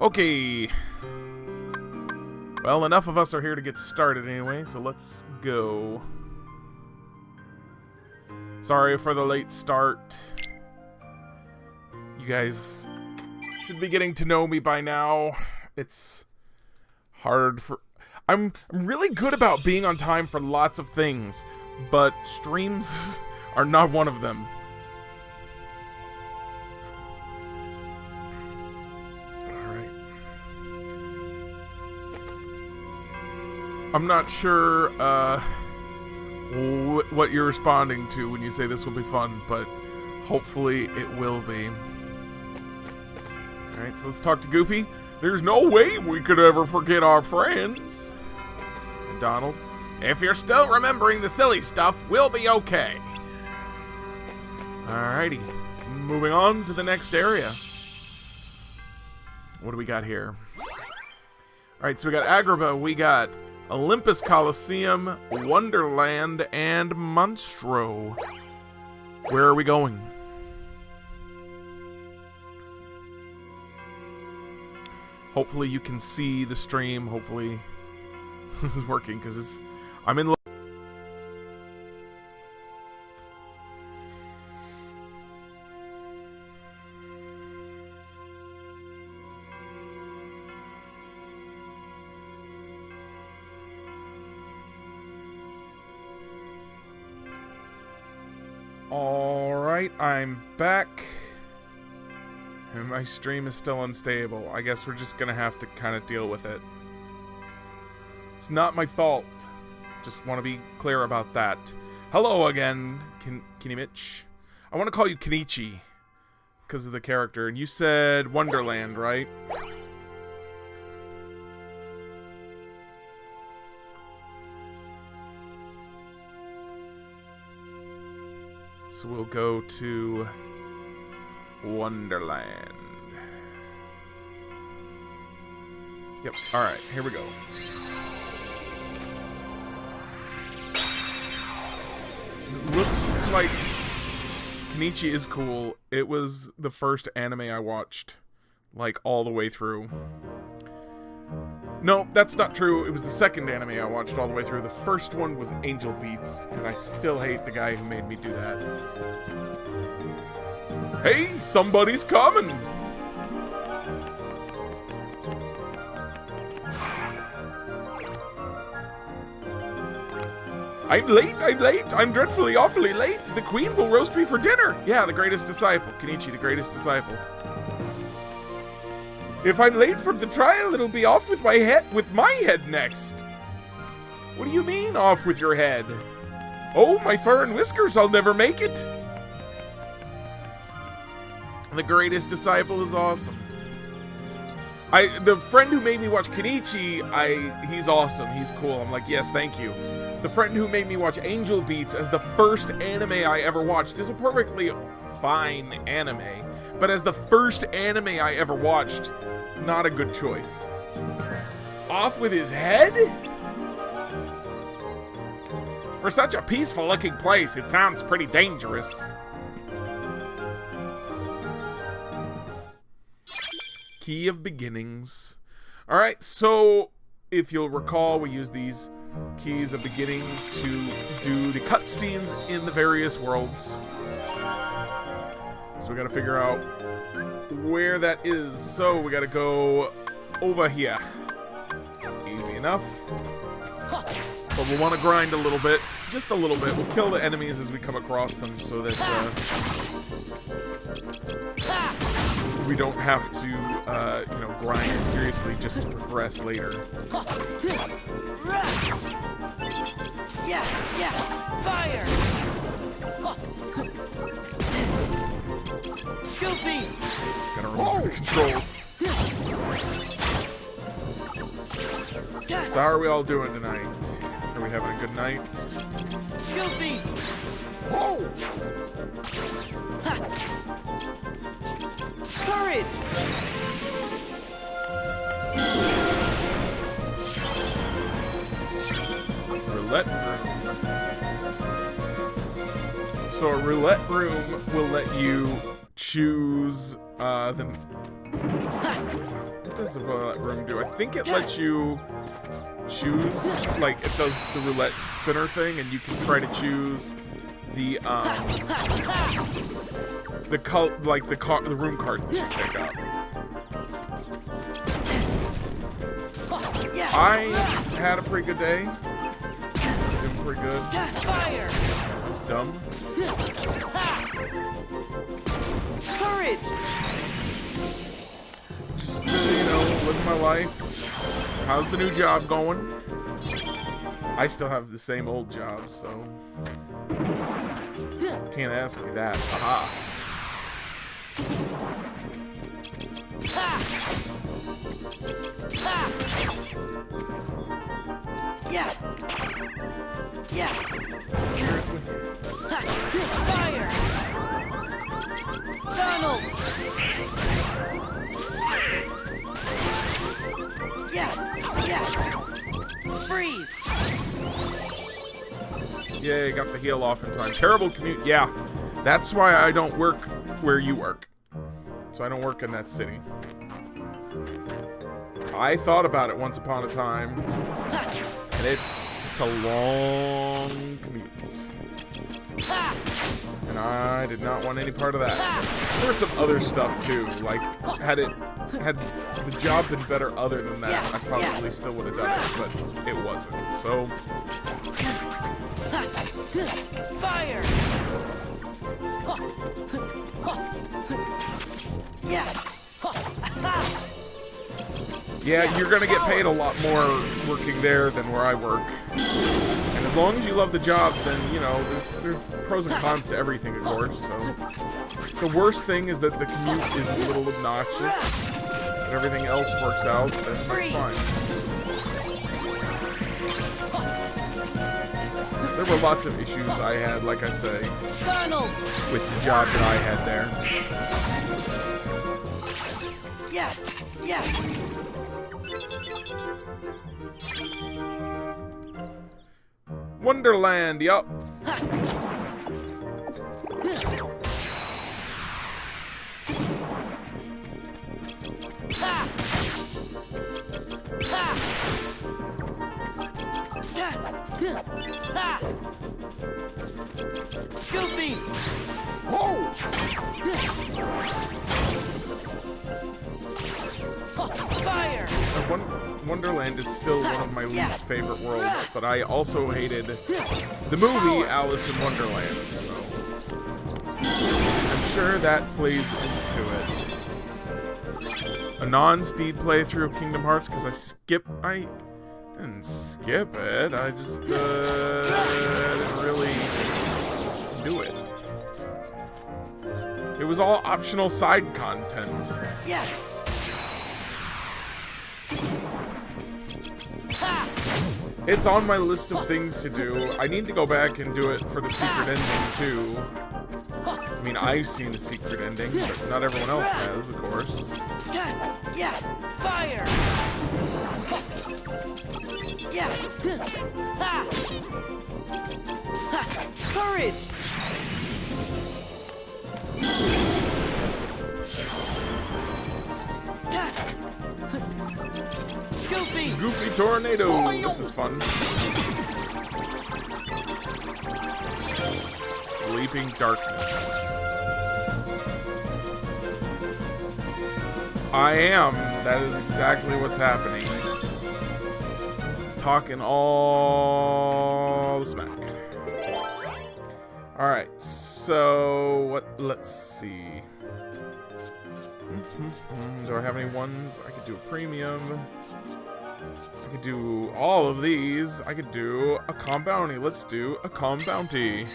Okay. Well, enough of us are here to get started anyway, so let's go. Sorry for the late start. You guys should be getting to know me by now. It's hard for... I'm really good about being on time for lots of things, but streams are not one of them. Alright. I'm not sure what you're responding to when you say this will be fun, but hopefully it will be. Alright, so let's talk to Goofy. There's no way we could ever forget our friends. And Donald, if you're still remembering the silly stuff, we'll be okay. Alrighty, moving on to the next area. What do we got here? Alright, so we got Agrabah, we got Olympus Coliseum, Wonderland, and Monstro. Where are we going? Hopefully you can see the stream. Hopefully this is working, because I'm in... Alright, I'm back. And my stream is still unstable. I guess we're just gonna have to kind of deal with it. It's not my fault. Just want to be clear about that. Hello again, Kinimich. I want to call you Kenichi because of the character. And you said Wonderland, right? So we'll go to Wonderland. Yep, alright, here we go. It looks like Kenichi is cool. It was the first anime I watched, like, all the way through. No, that's not true. It was the second anime I watched all the way through. The first one was Angel Beats, and I still hate the guy who made me do that. Hey, somebody's coming! I'm late, I'm dreadfully awfully late. The queen will roast me for dinner. Yeah, the greatest disciple. Kenichi, the greatest disciple. If I'm late for the trial, it'll be off with my head next. What do you mean, off with your head? Oh, my fur and whiskers, I'll never make it. The greatest disciple is awesome. The friend who made me watch Kenichi, he's awesome, he's cool. I'm like, yes, thank you. The friend who made me watch Angel Beats as the first anime I ever watched is a perfectly fine anime, but as the first anime I ever watched, not a good choice. Off with his head? For such a peaceful looking place, it sounds pretty dangerous. Key of Beginnings. Alright, so if you'll recall, we use these keys of beginnings to do the cutscenes in the various worlds. So we gotta figure out where that is. So we gotta go over here. Easy enough. But we'll want to grind a little bit. Just a little bit. We'll kill the enemies as we come across them so that we don't have to, you know, grind seriously just to progress later. Yeah, fire! Guilty! Gotta remember the controls. So how are we all doing tonight? Are we having a good night? Guilty! Whoa! Courage! Roulette room. So a roulette room will let you choose the does the roulette room do? I think it lets you choose, like it does the roulette spinner thing, and you can try to choose the room card you pick up. I had a pretty good day. Doing pretty good. Fire! It's dumb. Courage! Just living my life. How's the new job going? I still have the same old job, so can't ask me that. Aha. Yeah. Yeah. Seriously? Fire! Donald! Yeah. Yeah. Freeze! Yay, got the heal off in time. Terrible commute. Yeah, that's why I don't work where you work. So I don't work in that city. I thought about it once upon a time, and it's a long commute. And I did not want any part of that. There was some other stuff too, like had the job been better other than that, I probably still would have done it, but it wasn't. So Fire! yeah, you're gonna get paid a lot more working there than where I work. And as long as you love the job, then, there's pros and cons to everything, of course, so. The worst thing is that the commute is a little obnoxious, but everything else works out, then that's fine. There were lots of issues I had, like I say, with the job that I had there. Yeah, yeah. Wonderland, yup. Goofy! Whoa! Fire! Wonderland is still one of my least favorite worlds, but I also hated the movie Alice in Wonderland, so I'm sure that plays into it. A non-speed playthrough of Kingdom Hearts, because I didn't skip it, I just didn't really do it. It was all optional side content. Yeah. It's on my list of things to do. I need to go back and do it for the secret ending, too. I mean, I've seen the secret ending, but not everyone else has, of course. Yeah. Fire! Yeah. Courage! Goofy tornado! This is fun. Sleeping darkness. I am. That is exactly what's happening. Talking all the smack. Alright, so let's see. Do I have any ones? I could do a premium. I could do all of these. I could do a calm bounty. Let's do a calm bounty.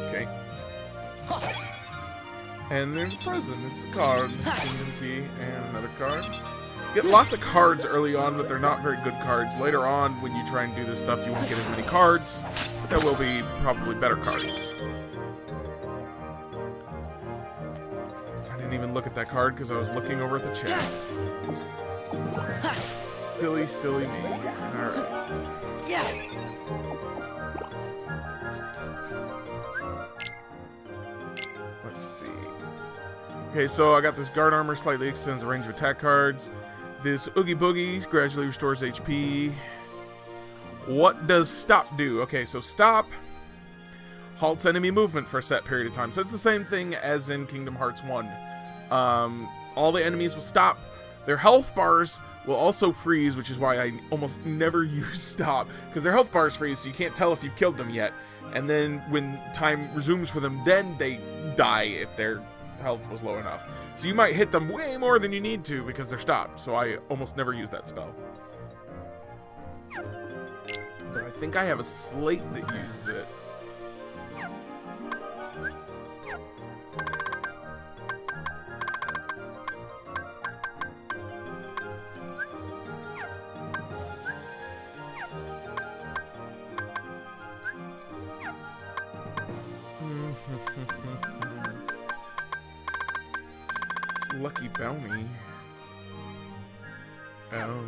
Okay. And there's a present. It's a card. Kingdom key and another card. Get lots of cards early on, but they're not very good cards. Later on, when you try and do this stuff, you won't get as many cards, but there will be probably better cards. didn't even look at that card because I was looking over at the chat. Silly, silly me. Alright. Yeah. Let's see. Okay, so I got this guard armor, slightly extends the range of attack cards. This Oogie Boogie gradually restores HP. What does stop do? Okay, so stop halts enemy movement for a set period of time. So it's the same thing as in Kingdom Hearts 1. All the enemies will stop. Their health bars will also freeze, which is why I almost never use stop, because their health bars freeze, so you can't tell if you've killed them yet. And then when time resumes for them, then they die if their health was low enough. So you might hit them way more than you need to because they're stopped. So I almost never use that spell. But I think I have a slate that uses it. It's Lucky Bounty. Oh.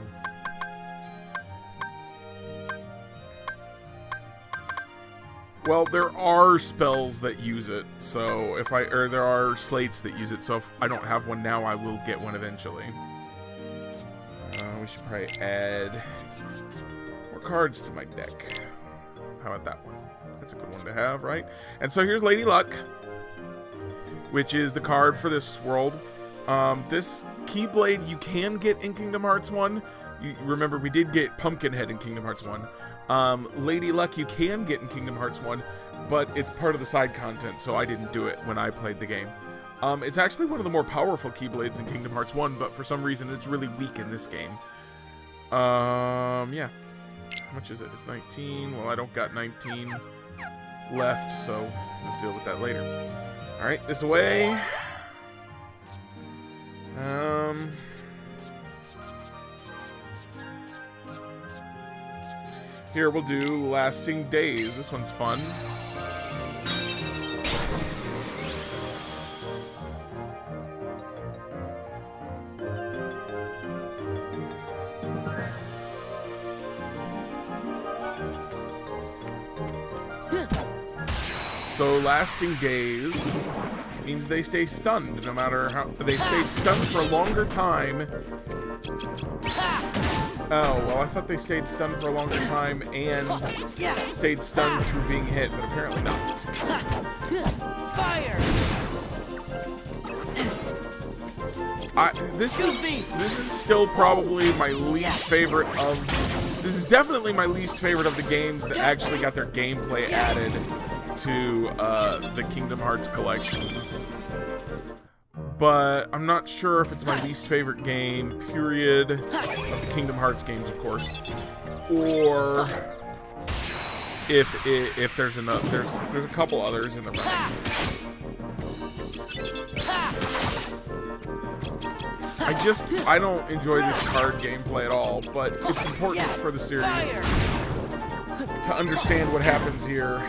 Well, there are spells that use it, so there are slates that use it, so if I don't have one now, I will get one eventually. We should probably add more cards to my deck. How about that one? That's a good one to have, right? And so here's Lady Luck, which is the card for this world. This Keyblade you can get in Kingdom Hearts 1. You remember, we did get Pumpkinhead in Kingdom Hearts 1. Lady Luck you can get in Kingdom Hearts 1, but it's part of the side content, so I didn't do it when I played the game. It's actually one of the more powerful Keyblades in Kingdom Hearts 1, but for some reason it's really weak in this game. Yeah. How much is it? It's 19. Well, I don't got 19 left, so let's deal with that later. Alright, this away. Here we'll do Lasting Days. This one's fun. So Lasting Days means they stay stunned no matter how they stay stunned for a longer time. Oh, well, I thought they stayed stunned for a longer time and stayed stunned through being hit, but apparently not. Fire! This is still probably my least favorite of. This is definitely my least favorite of the games that actually got their gameplay added to the Kingdom Hearts collections. But I'm not sure if it's my least favorite game, period, of the Kingdom Hearts games, of course, or if there's enough. There's a couple others in the running. I don't enjoy this card gameplay at all, but it's important for the series to understand what happens here.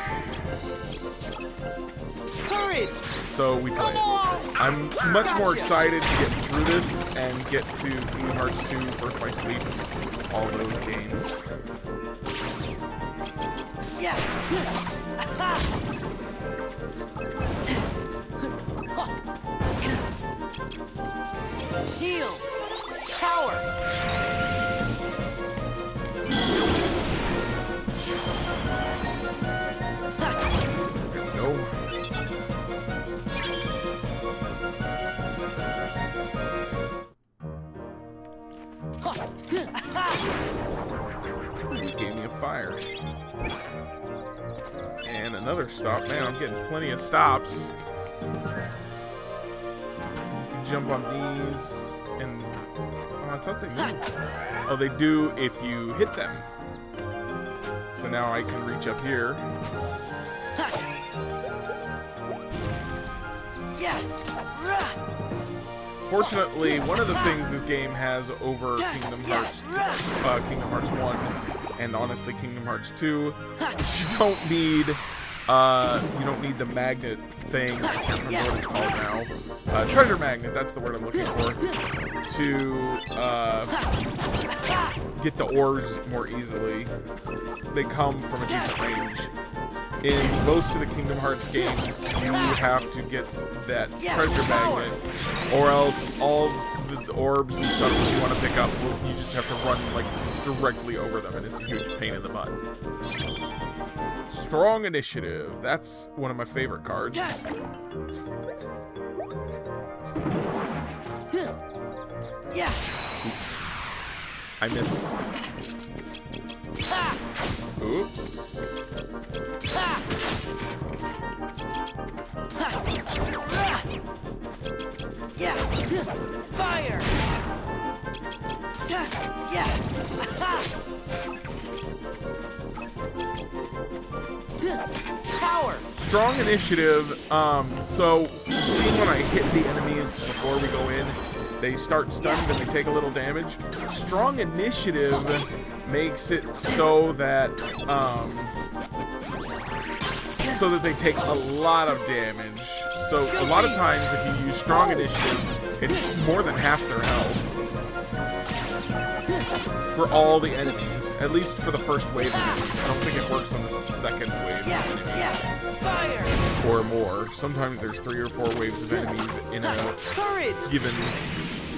Courage! So we play it. I'm much more excited to get through this and get to Kingdom Hearts 2, Birth by Sleep, all those games. Yeah. Heal. Power. There we go. He gave me a fire. And another stop. Man, I'm getting plenty of stops. You can jump on these and... Oh, I thought they moved. Oh, they do if you hit them. So now I can reach up here. Fortunately, one of the things this game has over Kingdom Hearts 1, and honestly Kingdom Hearts 2, is you don't need You don't need the magnet thing. I can't remember what it's called now. Treasure magnet, that's the word I'm looking for. To get the ores more easily. They come from a decent range. In most of the Kingdom Hearts games, you have to get that treasure magnet, or else all the orbs and stuff that you want to pick up, you just have to run like directly over them, and it's a huge pain in the butt. Strong initiative. That's one of my favorite cards. Yeah. Oops. I missed. Oops. Yeah. Fire. Yeah. Power. Strong initiative. So see when I hit the enemies before we go in, they start stunned and they take a little damage. Strong initiative makes it so that they take a lot of damage. So a lot of times if you use strong initiative, it's more than half their health for all the enemies, at least for the first wave of enemies. I don't think it works on the second wave of enemies. Fire. Or more. Sometimes there's 3 or 4 waves of enemies in a given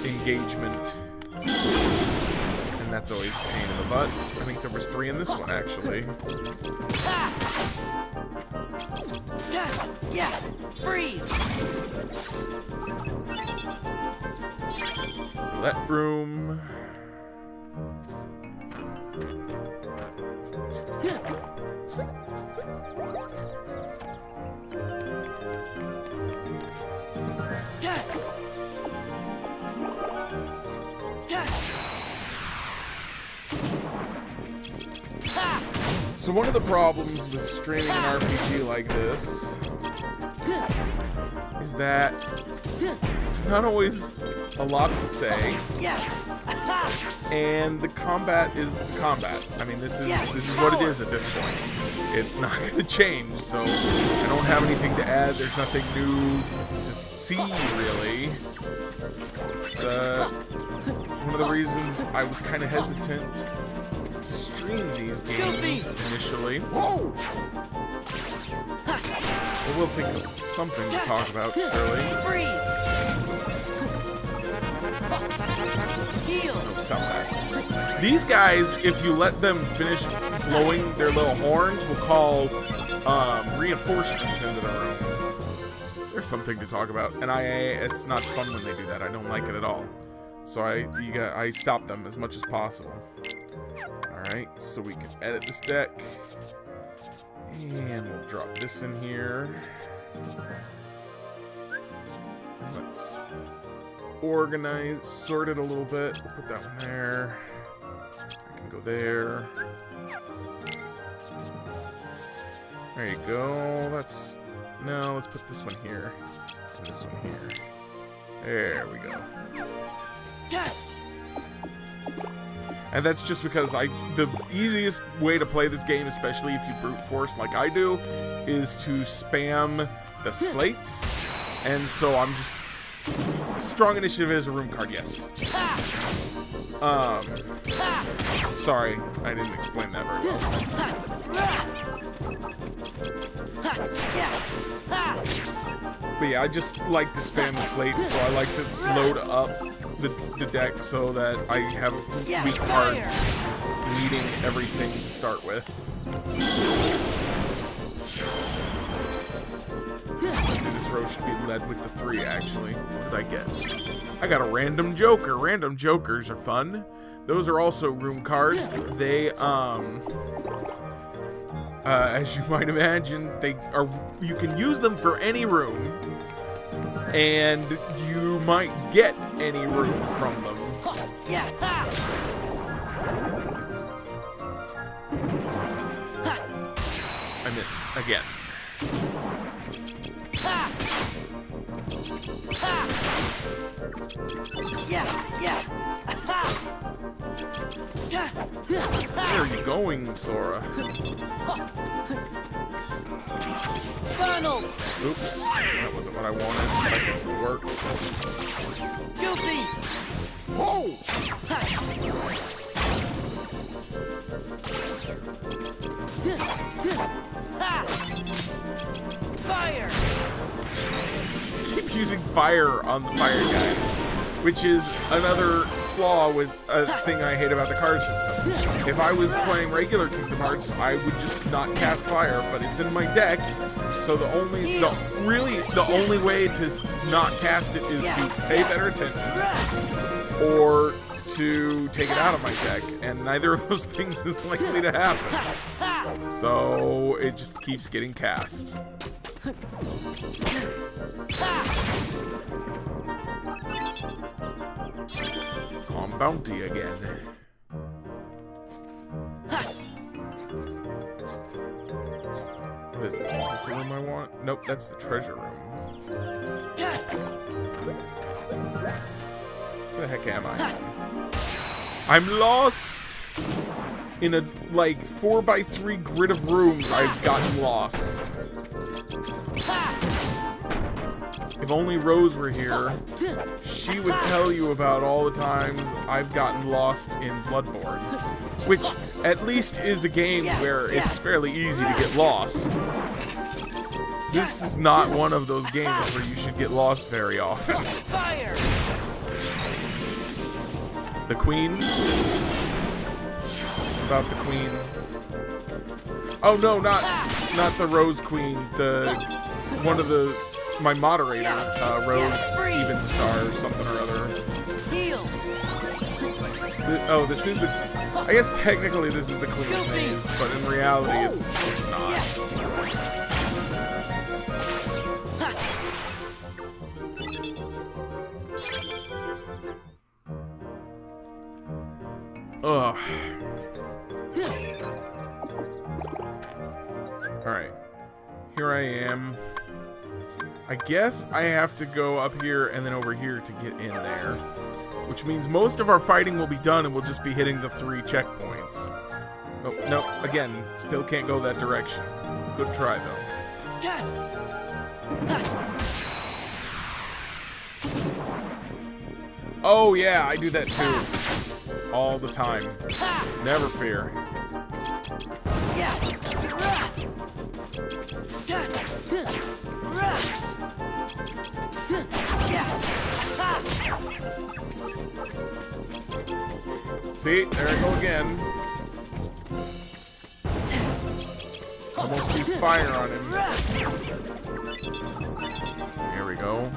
engagement. And that's always a pain in the butt. I think there was 3 in this one, actually. Yeah. Freeze. Roulette room. So one of the problems with streaming an RPG like this is that there's not always a lot to say, and the combat is the combat. I mean, this is what it is at this point. It's not going to change, so I don't have anything to add. There's nothing new to see, really. It's one of the reasons I was kind of hesitant to stream these games initially. Whoa! But we'll think of something to talk about, surely. These guys, if you let them finish blowing their little horns, will call reinforcements into the room. There's something to talk about, and it's not fun when they do that. I don't like it at all. So I stop them as much as possible. Alright, so we can edit this deck. And we'll drop this in here. Let's organize, sort it a little bit. We'll put that one there. I can go there. There you go. No, let's put this one here. And this one here. There we go. And that's just because the easiest way to play this game, especially if you brute force like I do, is to spam the slates. And so I'm just... Strong initiative is a room card, yes. Sorry, I didn't explain that very well. But yeah, I just like to spam the slate, so I like to load up the deck so that I have weak cards leading everything to start with. See, this row should be led with the 3, actually. What did I get? I got a random joker. Random jokers are fun. Those are also room cards. They, as you might imagine, you can use them for any room, and you might get any room from them. I missed again. There you go. going, Sora? Funnel. Oops, that wasn't what I wanted. I guess it worked. Guilty. Oh! Fire. Keep using fire on the fire guys, which is another flaw with a thing I hate about the card system. If I was playing regular Kingdom Hearts, I would just not cast fire, but it's in my deck, so the only way to not cast it is to pay better attention or to take it out of my deck, and neither of those things is likely to happen. So it just keeps getting cast. Calm Bounty again. What is this? Is this the room I want? Nope, that's the treasure room. Where the heck am I? I'm lost! In a, like, 4x3 grid of rooms, I've gotten lost. If only Rose were here, she would tell you about all the times I've gotten lost in Bloodborne. Which, at least, is a game where it's fairly easy to get lost. This is not one of those games where you should get lost very often. Fire. The Queen? About the Queen. Oh no, not the Rose Queen. The one of the my moderator, Rose Evenstar or something or other. Heal. Oh, this is the. I guess technically this is the Queen's name, but in reality it's not. Ugh. Alright. Here I am. I guess I have to go up here and then over here to get in there. Which means most of our fighting will be done and we'll just be hitting the 3 checkpoints. Oh, no. Again, still can't go that direction. Good try, though. Oh, yeah, I do that too. All the time. Never fear. See, there I go again. Almost used fire on him. Here we go.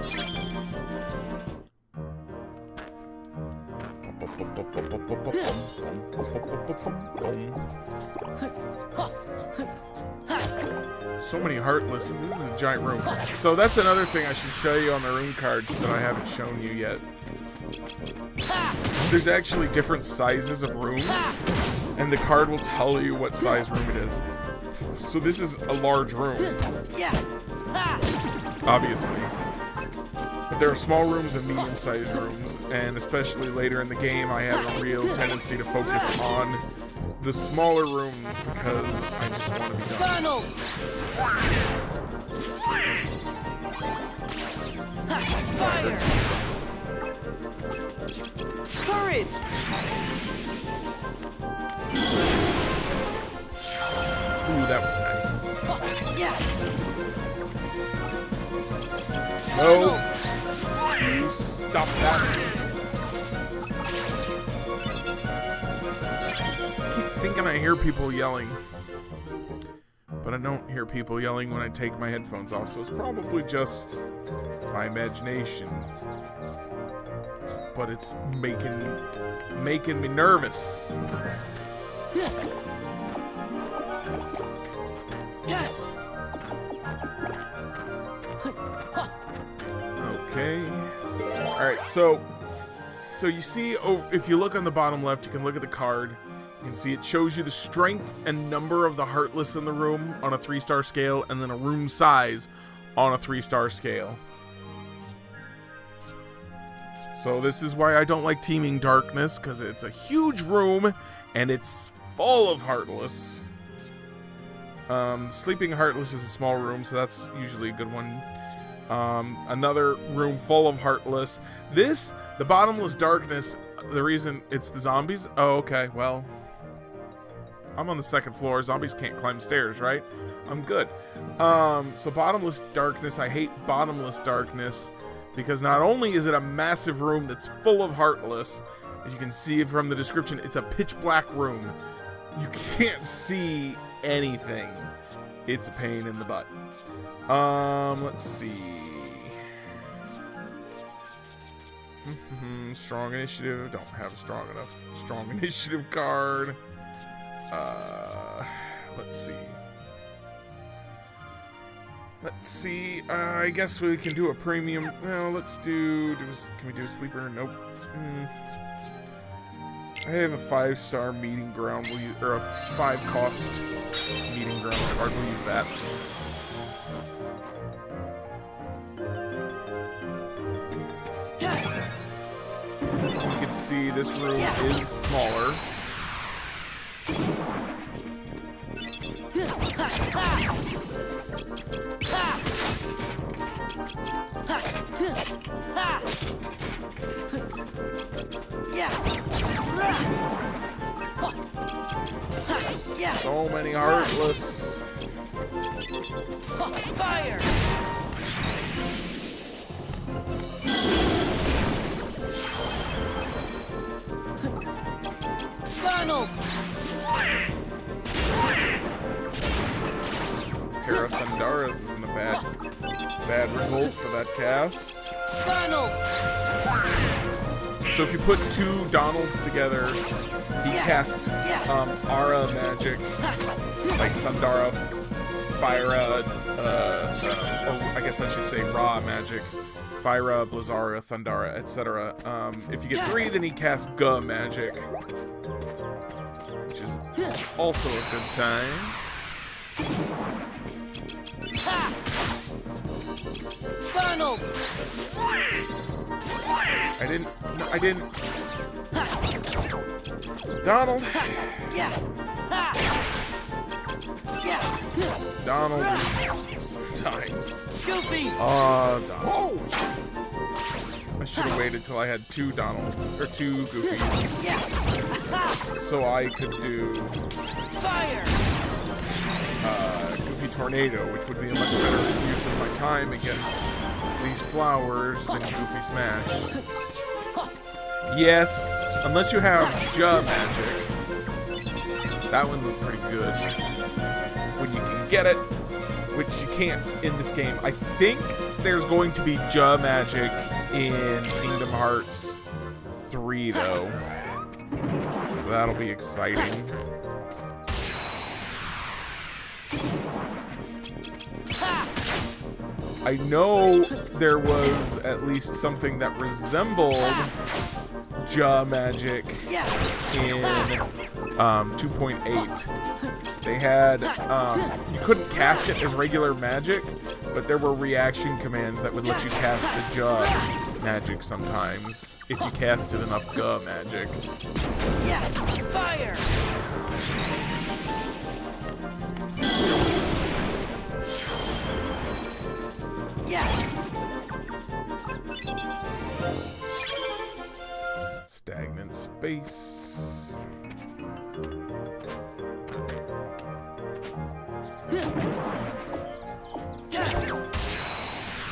So many heartless. This is a giant room. So that's another thing I should show you on the rune cards that I haven't shown you yet. There's actually different sizes of rooms, and the card will tell you what size room it is. So this is a large room, obviously. But there are small rooms and medium-sized rooms, and especially later in the game, I have a real tendency to focus on the smaller rooms because I just want to be done. Fire! Courage! Ooh, that was nice. Yeah. No! You stop that. I keep thinking I hear people yelling. But I don't hear people yelling when I take my headphones off, so it's probably just my imagination. But it's making me nervous. Okay. Alright, so you see, if you look on the bottom left, you can look at the card. You can see it shows you the strength and number of the Heartless in the room on a 3-star scale, and then a room size on a 3-star scale. So this is why I don't like Teeming Darkness, because it's a huge room, and it's full of Heartless. Sleeping Heartless is a small room, so that's usually a good one. Another room full of Heartless. This, the Bottomless Darkness, the reason it's the zombies. Oh, okay, well, I'm on the second floor. Zombies can't climb stairs, right? I'm good. So Bottomless Darkness, I hate Bottomless Darkness because not only is it a massive room that's full of Heartless, as you can see from the description, it's a pitch black room. You can't see anything. It's a pain in the butt. Let's see. Strong initiative. Don't have a strong initiative card. Let's see. I guess we can do a premium. Well, let's do. Can we do a sleeper? Nope. I have a 5-star meeting ground. We'll use, or a 5-cost meeting ground card. We'll use that. You can see this room is smaller. So many Heartless. Fire! Donald! Pair of Thundaras isn't a bad result for that cast. Donald! So if you put 2 Donalds together, he casts Aura magic, like Thundara, Fyra, or I guess I should say Ra magic, Fyra, Blizzara, Thundara, etc. If you get 3, then he casts Ga magic, which is also a good time. Donald! I didn't. Donald. Donald sometimes. Goofy! Donald. I should have waited till I had 2 Donalds, or 2 Goofies. So I could do Fire! Goofy Tornado, which would be a much better use of my time against these flowers than Goofy Smash. Yes, unless you have Ja magic. That one's pretty good. When you can get it, which you can't in this game. I think there's going to be Ja magic in Kingdom Hearts 3, though. So that'll be exciting. I know there was at least something that resembled Ja magic in 2.8. They had, you couldn't cast it as regular magic, but there were reaction commands that would let you cast the Ja magic sometimes, if you casted enough Ga magic. Fire! Stagnant space.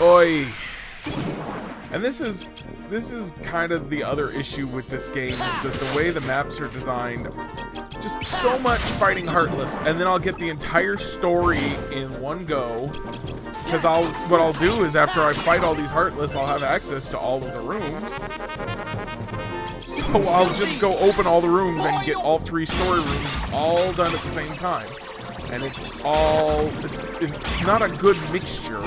Oi! And this is kind of the other issue with this game, is that the way the maps are designed, just so much fighting Heartless, and then I'll get the entire story in one go. Because what I'll do is after I fight all these Heartless, I'll have access to all of the rooms. So I'll just go open all the rooms and get all 3 story rooms all done at the same time. And it's not a good mixture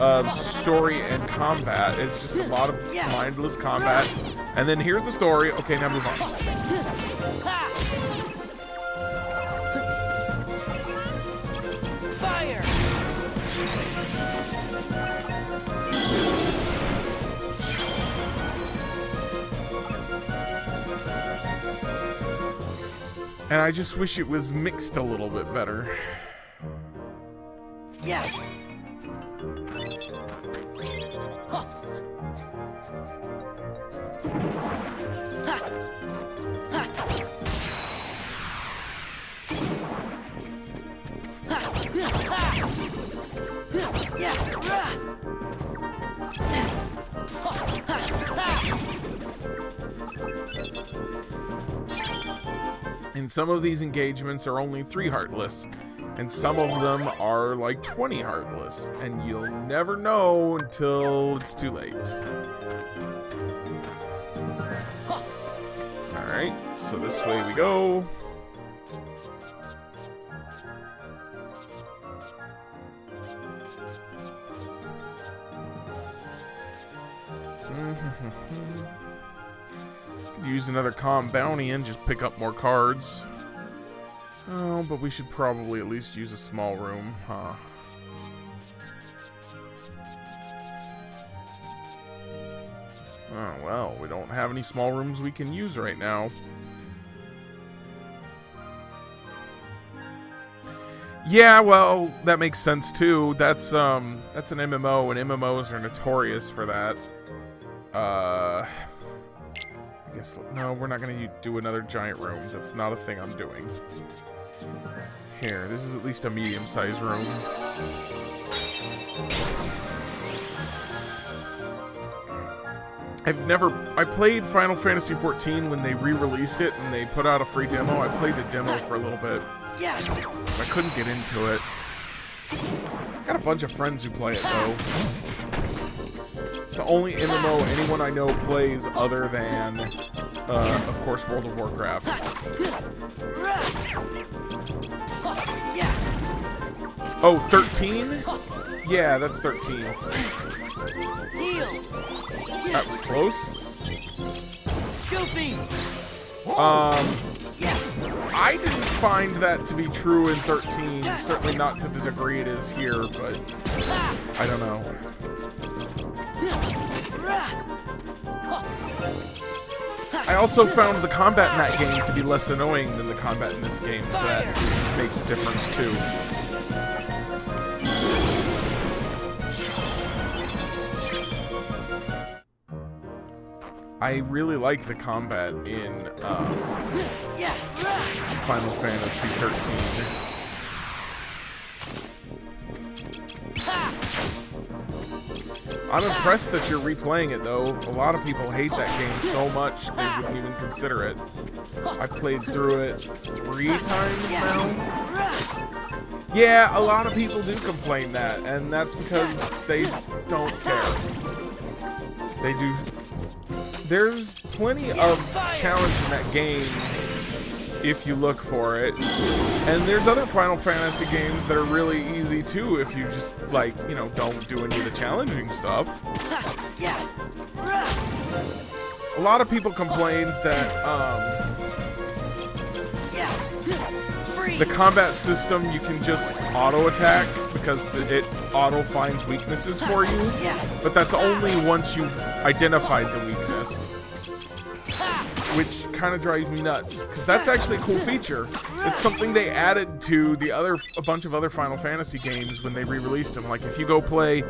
of story and combat. It's just a lot of mindless combat. And then here's the story. Okay, now move on. Fire! And I just wish it was mixed a little bit better. Yeah. And some of these engagements are only 3 heartless, and some of them are like 20 heartless, and you'll never know until it's too late. Alright, so this way we go. Use another calm bounty and just pick up more cards. Oh, but we should probably at least use a small room, huh? Oh, well, we don't have any small rooms we can use right now. Yeah, well, that makes sense too. That's an MMO, and MMOs are notorious for that. I guess, no, we're not gonna do another giant room. That's not a thing I'm doing. Here, this is at least a medium-sized room. I played Final Fantasy XIV when they re-released it and they put out a free demo. I played the demo for a little bit. I couldn't get into it. Got a bunch of friends who play it though. It's the only MMO anyone I know plays other than, of course, World of Warcraft. Oh, 13? Yeah, that's 13. That was close. I didn't find that to be true in 13. Certainly not to the degree it is here, but I don't know. I also found the combat in that game to be less annoying than the combat in this game, so that makes a difference too. I really like the combat in Final Fantasy 13. I'm impressed that you're replaying it though. A lot of people hate that game so much they wouldn't even consider it. I played through it 3 times now. Yeah, a lot of people do complain that, and that's because they don't care. They do. There's plenty of challenge in that game if you look for it. And there's other Final Fantasy games that are really easy too if you just, like, you know, don't do any of the challenging stuff. A lot of people complain that the combat system, you can just auto attack because it auto finds weaknesses for you, but that's only once you've identified the weakness, which kind of drives me nuts because that's actually a cool feature. It's something they added to a bunch of other Final Fantasy games when they re-released them. Like if you go play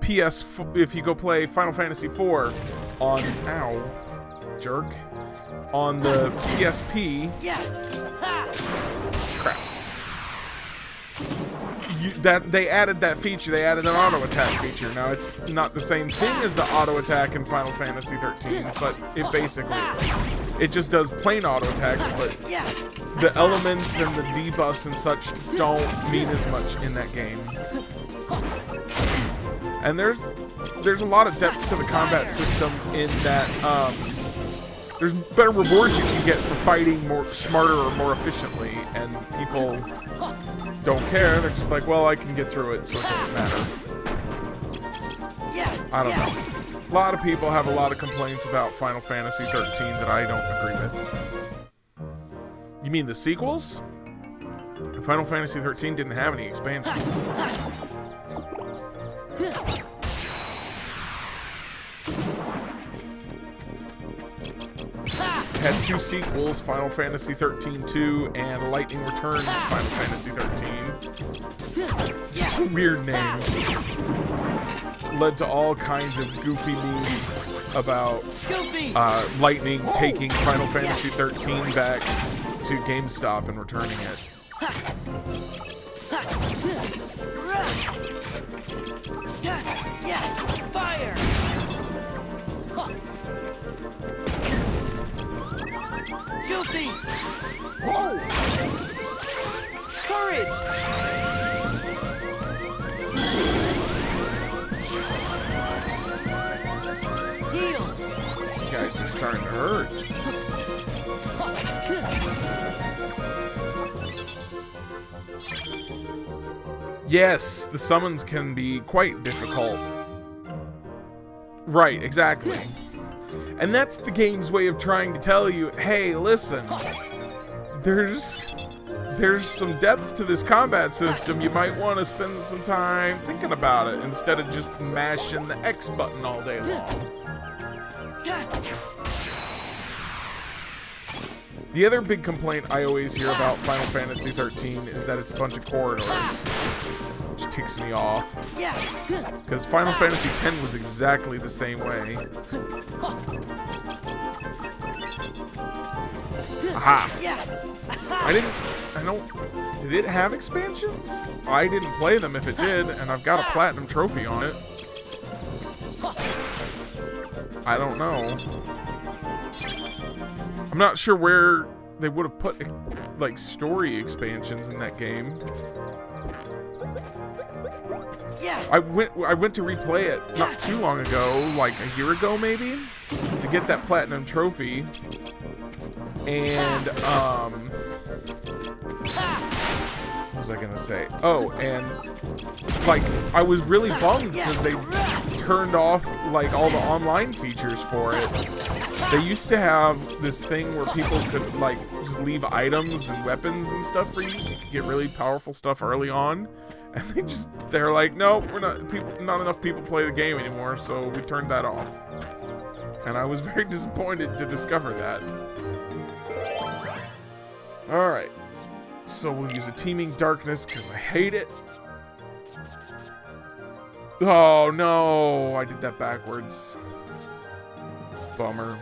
if you go play Final Fantasy IV on jerk on the PSP. Crap. They added that feature. They added an auto attack feature. Now it's not the same thing as the auto attack in Final Fantasy 13, but it basically it just does plain auto attacks, but the elements and the debuffs and such don't mean as much in that game. And there's a lot of depth to the combat system in that there's better rewards you can get for fighting more smarter or more efficiently, and people don't care. They're just like, well, I can get through it, so it doesn't matter. I don't know. A lot of people have a lot of complaints about Final Fantasy 13 that I don't agree with. You mean the sequels? Final Fantasy 13 didn't have any expansions. had 2 sequels, Final Fantasy 13-2 and Lightning Returns Final Fantasy 13. It's a weird name. Led to all kinds of goofy memes about Lightning taking Final Fantasy 13 back to GameStop and returning it. Fire! Guilty! Whoa! Courage! Heal! You guys are starting to hurt. Yes, the summons can be quite difficult. Right, exactly. And that's the game's way of trying to tell you, hey, listen, there's some depth to this combat system. You might want to spend some time thinking about it instead of just mashing the X button all day long. The other big complaint I always hear about Final Fantasy 13 is that it's a bunch of corridors, which ticks me off. Because Final Fantasy 10 was exactly the same way. Aha! Did it have expansions? I didn't play them if it did, and I've got a platinum trophy on it. I don't know. I'm not sure where they would have put, like, story expansions in that game. I went to replay it not too long ago, like a year ago maybe, to get that platinum trophy. And what was I gonna say? Oh, and like I was really bummed because they turned off like all the online features for it. They used to have this thing where people could like just leave items and weapons and stuff for you, so you could get really powerful stuff early on. And they're like, no, not enough people play the game anymore, so we turned that off. And I was very disappointed to discover that. Alright, so we'll use a Teeming Darkness because I hate it. Oh no, I did that backwards. Bummer.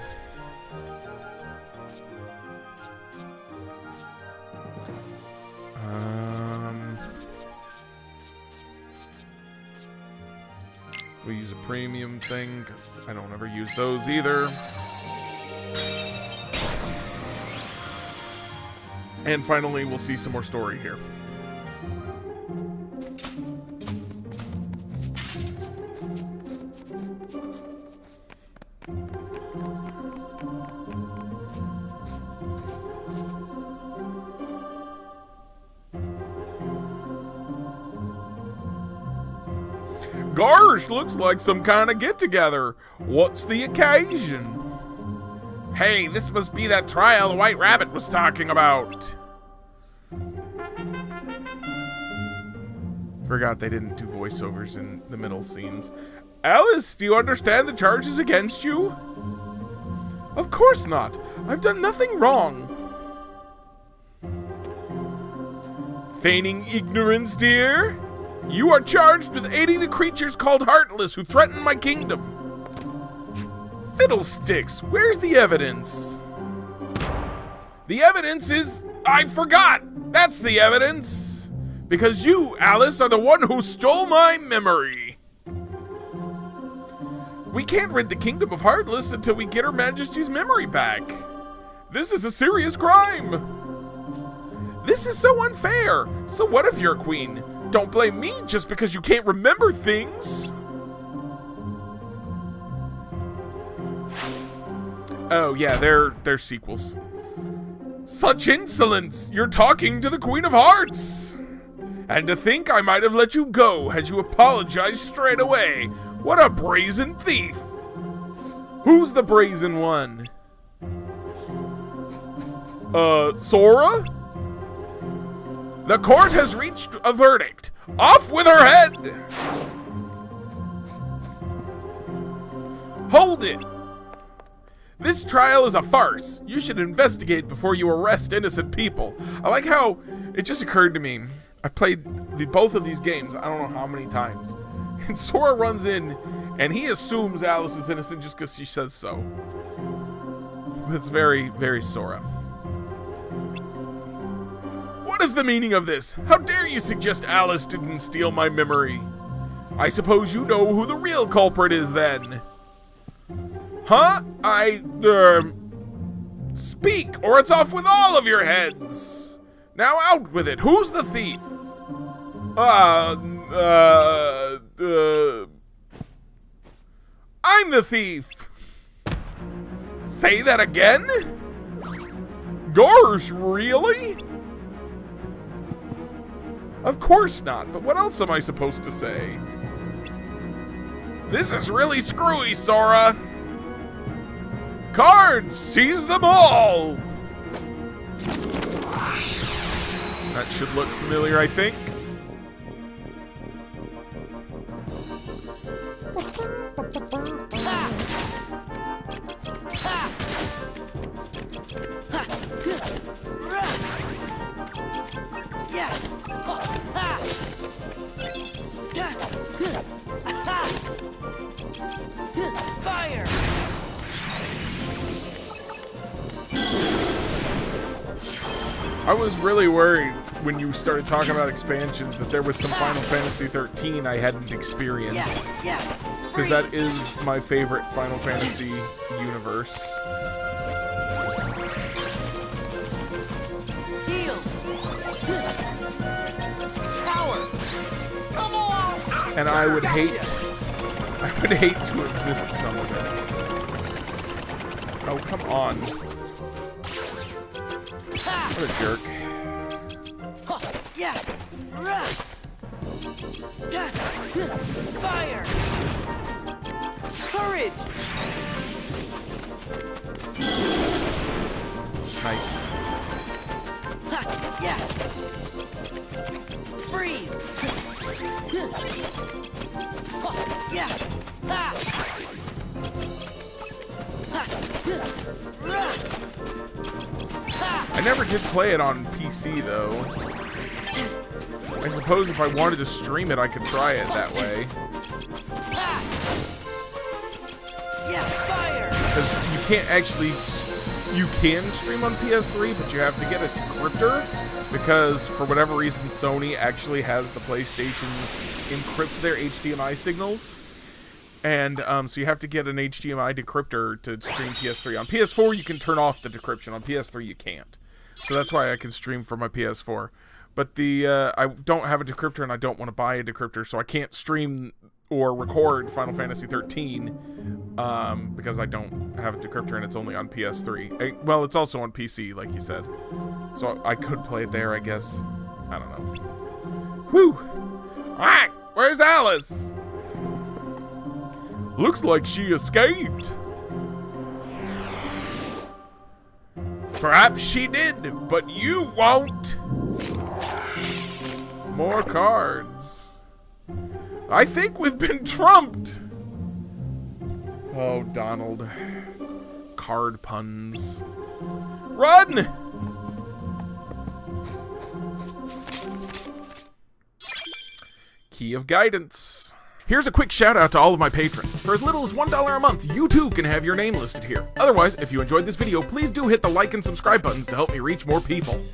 We use a premium thing because I don't ever use those either. And finally, we'll see some more story here. Gosh, looks like some kind of get-together. What's the occasion? Hey, this must be that trial the White Rabbit was talking about. Forgot they didn't do voiceovers in the middle scenes. Alice, do you understand the charges against you? Of course not. I've done nothing wrong. Feigning ignorance, dear? You are charged with aiding the creatures called Heartless who threaten my kingdom. Fiddlesticks, where's the evidence? The evidence is... I forgot! That's the evidence! Because you, Alice, are the one who stole my memory. We can't rid the kingdom of Heartless until we get Her Majesty's memory back. This is a serious crime. This is so unfair. So what if you're a queen? Don't blame me just because you can't remember things. Oh, yeah, they're sequels. Such insolence! You're talking to the Queen of Hearts! And to think I might have let you go had you apologized straight away. What a brazen thief! Who's the brazen one? Sora? The court has reached a verdict. Off with her head! Hold it! This trial is a farce. You should investigate before you arrest innocent people. I like how it just occurred to me. I've played both of these games, I don't know how many times. And Sora runs in, and he assumes Alice is innocent just because she says so. That's very, very Sora. What is the meaning of this? How dare you suggest Alice didn't steal my memory? I suppose you know who the real culprit is then. Huh? Speak, or it's off with all of your heads. Now out with it. Who's the thief? I'm the thief. Say that again? Gosh, really? Of course not, but what else am I supposed to say? This is really screwy, Sora. Cards, seize them all! That should look familiar, I think. Fire! I was really worried when you started talking about expansions that there was some Final Fantasy 13 I hadn't experienced. Because that is my favorite Final Fantasy universe. Heal! Power! Come on! And I would hate to have missed some of it. Oh, come on. What a jerk. Fire! Courage! Nice. Freeze! I never did play it on PC though. I suppose if I wanted to stream it, I could try it that way. Fire! Because you can't actually... You can stream on PS3, but you have to get a decryptor. Because, for whatever reason, Sony actually has the PlayStations encrypt their HDMI signals. And so you have to get an HDMI decryptor to stream PS3. On PS4, you can turn off the decryption. On PS3, you can't. So that's why I can stream from my PS4. But I don't have a decryptor, and I don't want to buy a decryptor, so I can't stream or record Final Fantasy 13 because I don't have a decryptor, and it's only on PS3. Well, it's also on PC, like you said. So I could play it there, I guess. I don't know. Whew! Alright, where's Alice? Looks like she escaped. Perhaps she did, but you won't. More cards. I think we've been trumped. Oh, Donald. Card puns. Run! Key of Guidance. Here's a quick shout out to all of my patrons. For as little as $1 a month, you too can have your name listed here. Otherwise, if you enjoyed this video, please do hit the like and subscribe buttons to help me reach more people.